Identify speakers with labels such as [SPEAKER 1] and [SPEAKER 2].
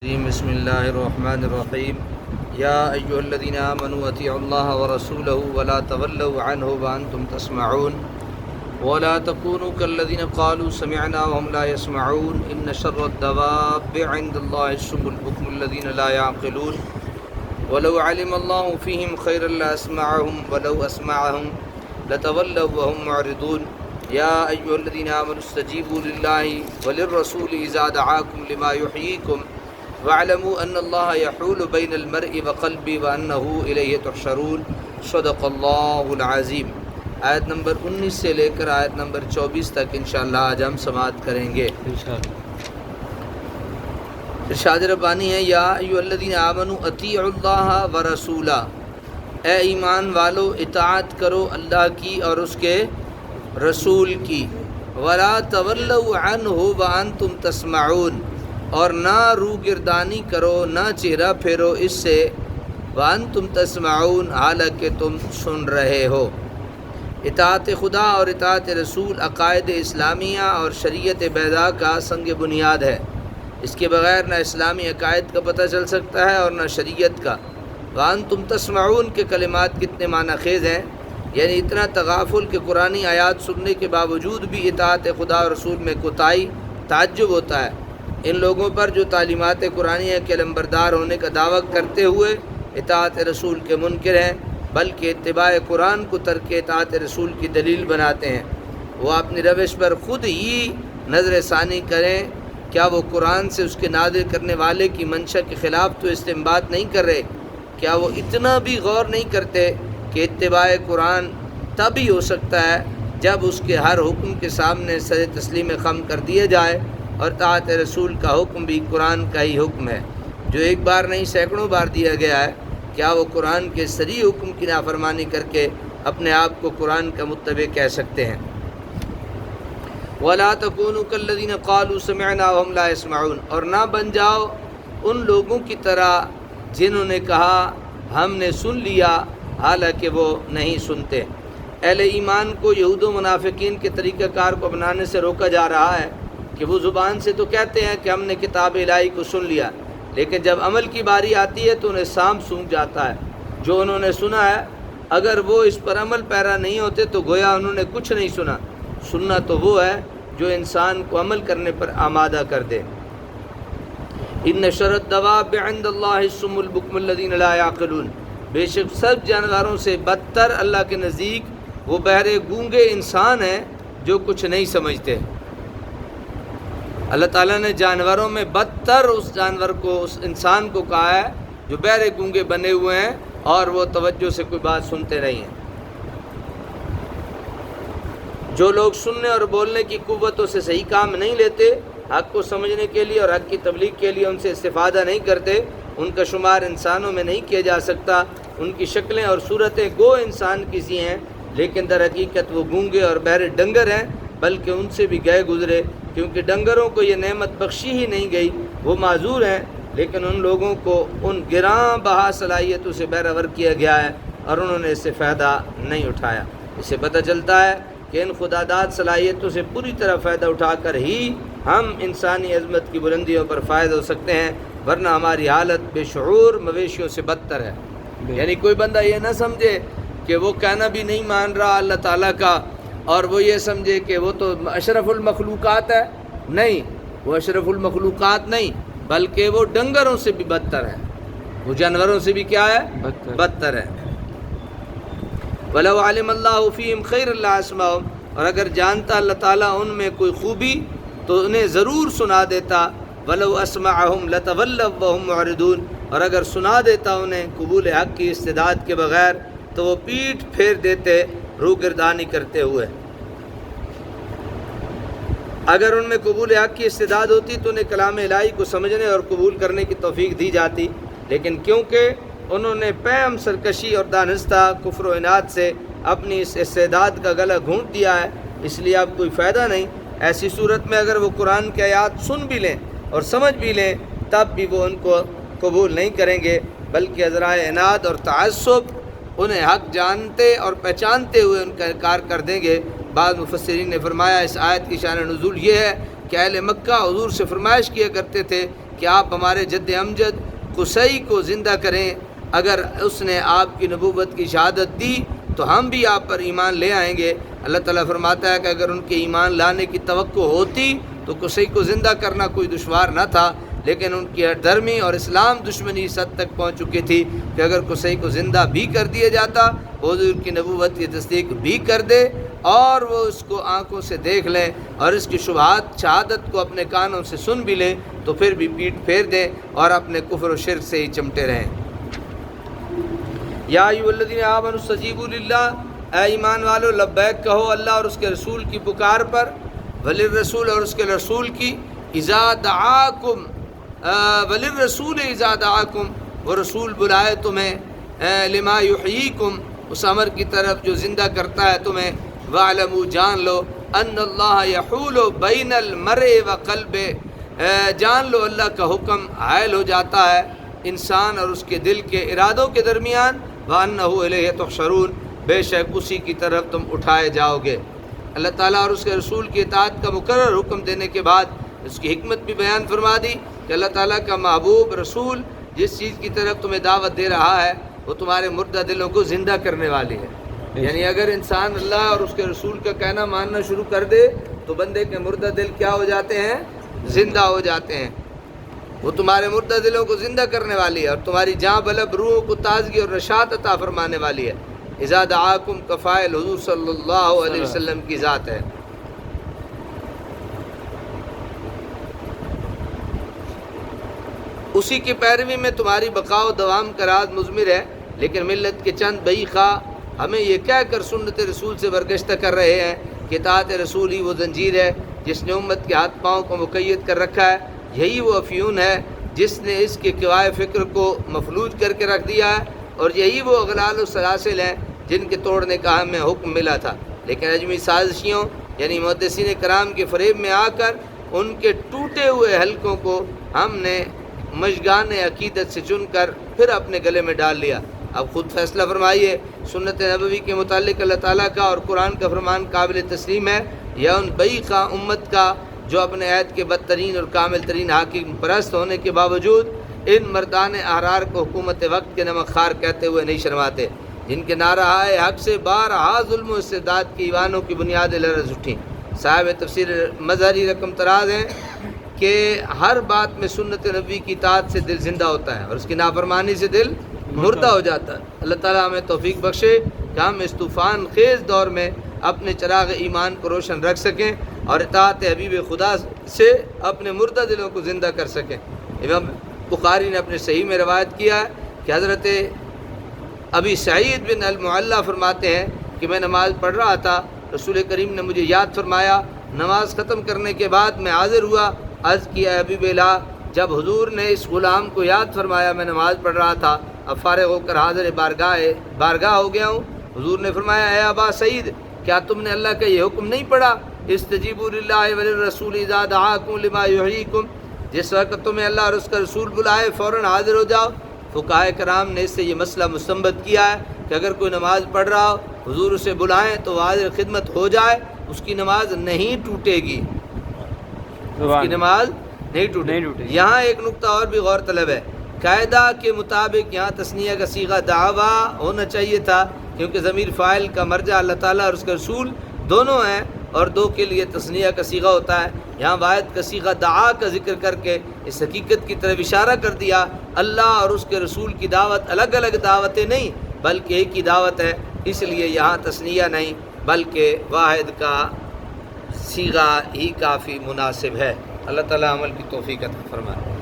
[SPEAKER 1] بسم اللہ الرحمن الرحیم یا ایھا الذین آمنوا اطیعوا اللہ ورسولہ ولا تولوا عنہ وانتم تسمعون ولا تکونوا کالذین قالوا سمعنا وهم لا يسمعون ان شر الدواب عند اللہ الصم البکم الذین لا يعقلون ولو علم اللہ فیہم خیرا لاسمعهم ولو اسمعهم لتولوا وهم معرضون یا ایھا الذین آمنوا استجیبوا للہ وللرسول اذا دعاکم لما یحییکم وَاعْلَمُوا أَنَّ اللَّهَ يَحُولُ بَيْنَ الْمَرْءِ وَقَلْبِهِ وَأَنَّهُ إِلَيْهِ تُحْشَرُونَ صدق اللہ العظیم۔ آیت نمبر 19 سے لے کر آیت نمبر 24 تک انشاءاللہ آج ہم سماعت کریں گے۔ ارشاد ربانی ہے یا ایھا الذین آمنوا اطیعوا اللہ ورسولہ، اے ایمان والو اطاعت کرو اللہ کی اور اس کے رسول کی، ولا تولوا عنہ وانتم تسمعون، اور نہ روگردانی کرو نہ چہرہ پھیرو اس سے، وانتم تسمعون، حالانکہ تم سن رہے ہو۔ اطاعت خدا اور اطاعت رسول عقائد اسلامیہ اور شریعت بیضاء کا سنگ بنیاد ہے۔ اس کے بغیر نہ اسلامی عقائد کا پتہ چل سکتا ہے اور نہ شریعت کا۔ وانتم تسمعون کے کلمات کتنے معنی خیز ہیں، یعنی اتنا تغافل کہ قرآنی آیات سننے کے باوجود بھی اطاعت خدا اور رسول میں کوتاہی، تعجب ہوتا ہے ان لوگوں پر جو تعلیمات قرآنیہ کے علمبردار ہونے کا دعویٰ کرتے ہوئے اطاعت رسول کے منکر ہیں، بلکہ اتباع قرآن کو ترک اطاعت رسول کی دلیل بناتے ہیں۔ وہ اپنی روش پر خود ہی نظر ثانی کریں، کیا وہ قرآن سے اس کے نازل کرنے والے کی منشا کے خلاف تو استنباط نہیں کر رہے؟ کیا وہ اتنا بھی غور نہیں کرتے کہ اتباع قرآن تب ہی ہو سکتا ہے جب اس کے ہر حکم کے سامنے سر تسلیم خم کر دیا جائے، اور اطاعت رسول کا حکم بھی قرآن کا ہی حکم ہے جو ایک بار نہیں سینکڑوں بار دیا گیا ہے؟ کیا وہ قرآن کے صریح حکم کی نافرمانی کر کے اپنے آپ کو قرآن کا متبع کہہ سکتے ہیں؟ وَلَا تَكُونُوا كَالَّذِينَ قَالُوا سَمِعْنَا وَهُمْ لَا يَسْمَعُونَ، اور نہ بن جاؤ ان لوگوں کی طرح جنہوں نے کہا ہم نے سن لیا حالانکہ وہ نہیں سنتے۔ اہل ایمان کو یہود و منافقین کے طریقہ کار کو اپنانے سے روکا جا رہا ہے کہ وہ زبان سے تو کہتے ہیں کہ ہم نے کتاب الہی کو سن لیا، لیکن جب عمل کی باری آتی ہے تو انہیں سانپ سونگھ جاتا ہے۔ جو انہوں نے سنا ہے اگر وہ اس پر عمل پیرا نہیں ہوتے تو گویا انہوں نے کچھ نہیں سنا۔ سننا تو وہ ہے جو انسان کو عمل کرنے پر آمادہ کر دے۔ ان شر الدواب عند اللہ الصم البکم الذین لا یعقلون، بے شک سب جانوروں سے بدتر اللہ کے نزدیک وہ بہرے گونگے انسان ہیں جو کچھ نہیں سمجھتے۔ اللہ تعالیٰ نے جانوروں میں بدتر اس جانور کو، اس انسان کو کہا ہے جو بہرے گونگے بنے ہوئے ہیں اور وہ توجہ سے کوئی بات سنتے نہیں ہیں۔ جو لوگ سننے اور بولنے کی قوتوں سے صحیح کام نہیں لیتے، حق کو سمجھنے کے لیے اور حق کی تبلیغ کے لیے ان سے استفادہ نہیں کرتے، ان کا شمار انسانوں میں نہیں کیا جا سکتا۔ ان کی شکلیں اور صورتیں گو انسان کی سی ہیں، لیکن در حقیقت وہ گونگے اور بہرے ڈنگر ہیں، بلکہ ان سے بھی گئے گزرے، کیونکہ ڈنگروں کو یہ نعمت بخشی ہی نہیں گئی، وہ معذور ہیں، لیکن ان لوگوں کو ان گراں بہا صلاحیتوں سے بہرور کیا گیا ہے اور انہوں نے اس سے فائدہ نہیں اٹھایا۔ اس سے پتہ چلتا ہے کہ ان خداداد صلاحیتوں سے پوری طرح فائدہ اٹھا کر ہی ہم انسانی عظمت کی بلندیوں پر فائز ہو سکتے ہیں، ورنہ ہماری حالت بے شعور مویشیوں سے بدتر ہے۔ یعنی کوئی بندہ یہ نہ سمجھے کہ وہ کہنا بھی نہیں مان رہا اللہ تعالیٰ کا، اور وہ یہ سمجھے کہ وہ تو اشرف المخلوقات ہے۔ نہیں، وہ اشرف المخلوقات نہیں، بلکہ وہ ڈنگروں سے بھی بدتر ہے، وہ جانوروں سے بھی کیا ہے؟ بدتر ہے۔ وَلَوْ عَلِمَ اللَّهُ فِيهِمْ خَيْرًا لَأَسْمَعَهُمْ، اور اگر جانتا اللہ تعالیٰ ان میں کوئی خوبی تو انہیں ضرور سنا دیتا۔ وَلَوْ أَسْمَعَهُمْ لَتَوَلَّوْا وَهُمْ مُعْرِضُونَ، اور اگر سنا دیتا انہیں قبول حق کی استعداد کے بغیر تو وہ پیٹھ پھیر دیتے روگردانی کرتے ہوئے۔ اگر ان میں قبول حق کی استعداد ہوتی تو انہیں کلام الہی کو سمجھنے اور قبول کرنے کی توفیق دی جاتی، لیکن کیونکہ انہوں نے پہم سرکشی اور دانستہ کفر و عناد سے اپنی اس استعداد کا گلا گھونٹ دیا ہے، اس لیے اب کوئی فائدہ نہیں۔ ایسی صورت میں اگر وہ قرآن کی آیات سن بھی لیں اور سمجھ بھی لیں تب بھی وہ ان کو قبول نہیں کریں گے، بلکہ عذرائے عناد اور تعصب انہیں حق جانتے اور پہچانتے ہوئے ان کا انکار کر دیں گے۔ بعض مفسرین نے فرمایا اس آیت کی شان نزول یہ ہے کہ اہل مکہ حضور سے فرمائش کیا کرتے تھے کہ آپ ہمارے جد امجد قصی کو زندہ کریں، اگر اس نے آپ کی نبوت کی شہادت دی تو ہم بھی آپ پر ایمان لے آئیں گے۔ اللہ تعالیٰ فرماتا ہے کہ اگر ان کے ایمان لانے کی توقع ہوتی تو قصی کو زندہ کرنا کوئی دشوار نہ تھا، لیکن ان کی دھرمی اور اسلام دشمنی اس حد تک پہنچ چکی تھی کہ اگر قصی کو زندہ بھی کر دیا جاتا، حضور کی نبوت کی تصدیق بھی کر دے اور وہ اس کو آنکھوں سے دیکھ لیں اور اس کی شہادت کو اپنے کانوں سے سن بھی لیں تو پھر بھی پیٹھ پھیر دیں اور اپنے کفر و شرک سے ہی چمٹے رہیں۔ یا ایھا الذین آمنوا استجیبوا للہ، اے ایمان والو لبیک کہو اللہ اور اس کے رسول کی پکار پر، وللرسول اور اس کے رسول کی، اذا دعاکم وللرسول اذا دعاکم، وہ رسول بلائے تمہیں لما یحییکم، اس امر کی طرف جو زندہ کرتا ہے تمہیں، وَاعْلَمُوا جان لو ان اللہ یحول بین المرء وقلبہ، جان لو اللہ کا حکم حائل ہو جاتا ہے انسان اور اس کے دل کے ارادوں کے درمیان، وَأَنَّهُ إِلَيْهِ تُحْشَرُونَ، بے شک اسی کی طرف تم اٹھائے جاؤ گے۔ اللہ تعالیٰ اور اس کے رسول کی اطاعت کا مقرر حکم دینے کے بعد اس کی حکمت بھی بیان فرما دی کہ اللہ تعالیٰ کا محبوب رسول جس چیز کی طرف تمہیں دعوت دے رہا ہے وہ تمہارے مردہ دلوں کو زندہ کرنے والی ہے۔ یعنی اگر انسان اللہ اور اس کے رسول کا کہنا ماننا شروع کر دے تو بندے کے مردہ دل کیا ہو جاتے ہیں؟ زندہ ہو جاتے ہیں۔ وہ تمہارے مردہ دلوں کو زندہ کرنے والی ہے اور تمہاری جاں بلب روح کو تازگی اور نشاط عطا فرمانے والی ہے۔ اذا دعاکم کفائل حضور صلی اللہ علیہ وسلم کی ذات ہے۔ اسی کی پیروی میں تمہاری بقا و دوام کا راز مضمر ہے، لیکن ملت کے چند بئی خواہ ہمیں یہ کہہ کر سنت رسول سے برگشتہ کر رہے ہیں کہ اطاعت رسول ہی وہ زنجیر ہے جس نے امت کے ہاتھ پاؤں کو مقید کر رکھا ہے، یہی وہ افیون ہے جس نے اس کے قوائے فکر کو مفلوج کر کے رکھ دیا ہے، اور یہی وہ اغلال و سلاسل ہیں جن کے توڑنے کا ہمیں حکم ملا تھا، لیکن اجمی سازشیوں یعنی محدثین کرام کے فریب میں آ کر ان کے ٹوٹے ہوئے حلقوں کو ہم نے مشگان عقیدت سے چن کر پھر اپنے گلے میں ڈال لیا۔ اب خود فیصلہ فرمائیے، سنت نبوی کے متعلق اللہ تعالیٰ کا اور قرآن کا فرمان قابل تسلیم ہے یا ان بئی خواہ امت کا جو اپنے عہد کے بدترین اور کامل ترین حاکم پرست ہونے کے باوجود ان مردان احرار کو حکومت وقت کے نمک خار کہتے ہوئے نہیں شرماتے، جن کے نعرہ حق سے بارہا ظلم و استبداد کی ایوانوں کی بنیادیں لرز اٹھیں۔ صاحب تفسیر مظہری رقم تراز ہیں کہ ہر بات میں سنت نبوی کی اطاعت سے دل زندہ ہوتا ہے اور اس کی نافرمانی سے دل مردہ ہو جاتا ہے۔ اللہ تعالیٰ ہمیں توفیق بخشے کہ ہم اس طوفان خیز دور میں اپنے چراغ ایمان کو روشن رکھ سکیں اور اطاعت حبیب خدا سے اپنے مردہ دلوں کو زندہ کر سکیں۔ امام بخاری نے اپنے صحیح میں روایت کیا ہے کہ حضرت ابی سعید بن المعلیٰ فرماتے ہیں کہ میں نماز پڑھ رہا تھا، رسول کریم نے مجھے یاد فرمایا، نماز ختم کرنے کے بعد میں حاضر ہوا، عرض کیا حبیب اللہ، جب حضور نے اس غلام کو یاد فرمایا میں نماز پڑھ رہا تھا، اب فارغ ہو کر حاضر بارگاہ ہو گیا ہوں۔ حضور نے فرمایا، اے ابا سعید، کیا تم نے اللہ کا یہ حکم نہیں پڑھا، استجیبوا للہ وللرسول اذا دعاکم لما یحییکم، جس وقت تمہیں اللہ اور اس کا رسول بلائے فوراً حاضر ہو جاؤ۔ فقہائے کرام نے اس سے یہ مسئلہ مستنبط کیا ہے کہ اگر کوئی نماز پڑھ رہا ہو حضور اسے بلائیں تو وہ حاضر خدمت ہو جائے، اس کی نماز نہیں ٹوٹے گی، اس کی نماز نہیں ٹوٹے گی۔ یہاں ایک نقطہ اور بھی غور طلب ہے، قاعدہ کے مطابق یہاں تثنیہ کا صیغہ دعویٰ ہونا چاہیے تھا، کیونکہ ضمیر فاعل کا مرجع اللہ تعالیٰ اور اس کا رسول دونوں ہیں اور دو کے لیے تثنیہ کا صیغہ ہوتا ہے۔ یہاں واحد کا صیغہ دعا کا ذکر کر کے اس حقیقت کی طرف اشارہ کر دیا، اللہ اور اس کے رسول کی دعوت الگ الگ دعوتیں نہیں بلکہ ایک ہی دعوت ہے، اس لیے یہاں تثنیہ نہیں بلکہ واحد کا صیغہ ہی کافی مناسب ہے۔ اللہ تعالیٰ عمل کی توفیق عطا فرمائے۔